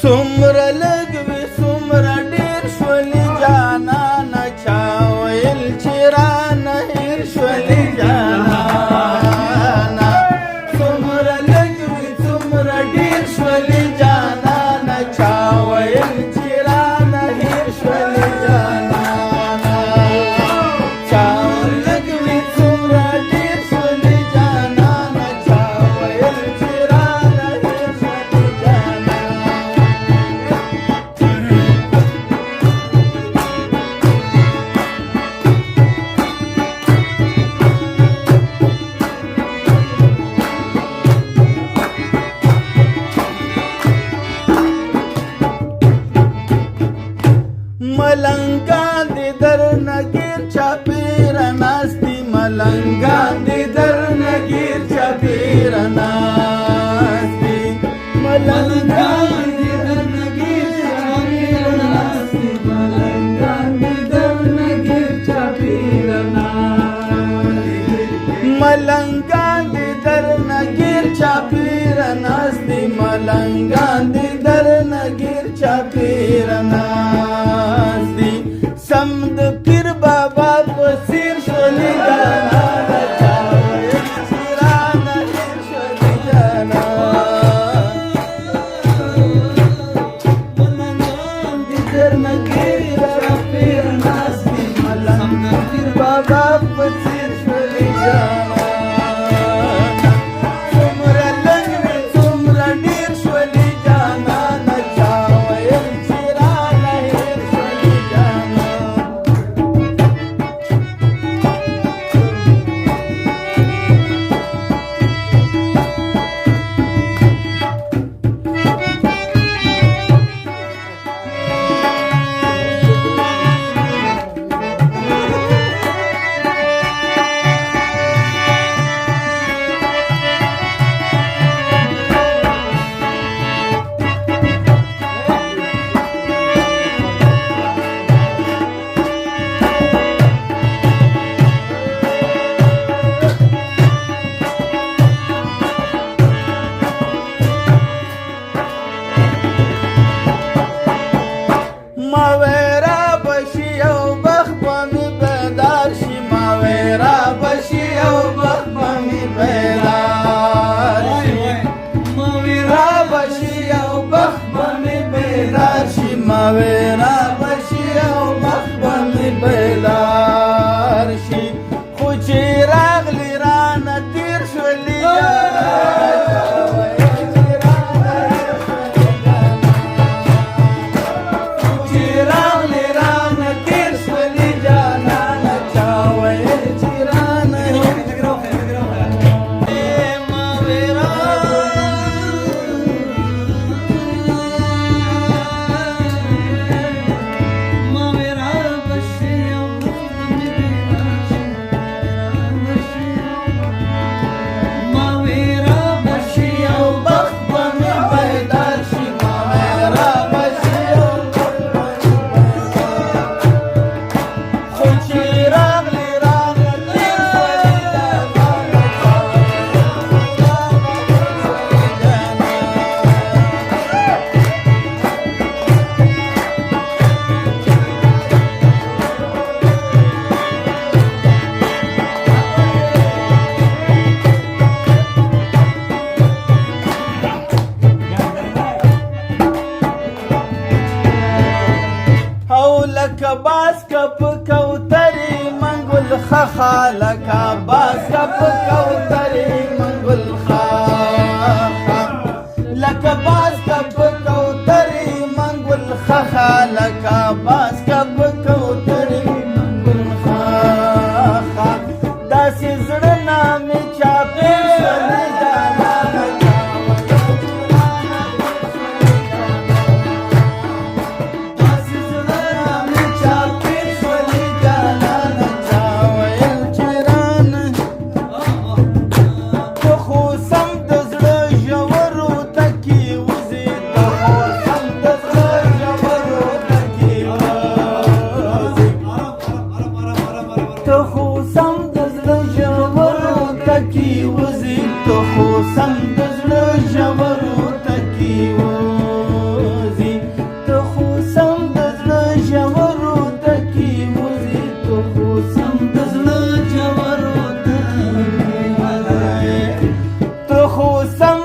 څومره لږ وي څومره ډېر شولې جانانه چا ویل چې رانه هېر شولې جانانه څومره لږ وي څومره ډېر شولې جانانه چا ویل چې رانه هېر شولې جانانه چا لږ وي څومره ډېر شولې جانانه چا ویل چې رانه هېر شولې جانانه ملنګان دې درنه ګیر چاپېره ناست دي ملنګان دې درنه ګیر چاپېره ناست دي ملنګان دې درنه ګیر چاپېره ناست دي ملنګان دې درنه ګیر چاپېره ناست دي ملنګان دې درنه ګیر چاپېره ناست دي ملنګان دې درنه ګیر چاپېره ناست دي سم د پیر بابا په څېر شولې جانانه چا ویل چې رانه هېر شولې جانانه ملنګان دې درنه ګیر چاپېره ناست دي ملنګ د پیر بابا په څېر شولې جانانه څومره لږ وي څومره ډېر شولې جانانه چا ویل چې رانه هېر شولې جانانه ماویرا بشي او بخت به مې بیدار شي ماویرا بشي او بخت به مې بیدار شي ماویرا بشي او بخت به مې بیدار شي ماویرا بشي او بخت به مې بیدار شي خو چې راغلي رانه تېر شولې لکه باز که په کوترې منګل خخا لکه باز که په کوترې منګل خخا لکه باز که په کوترې منګل خخا لکه باز که په کوترې منګل خخا داسې زړه نامې چاپې شولې جانانه چا ویل چې رانه سم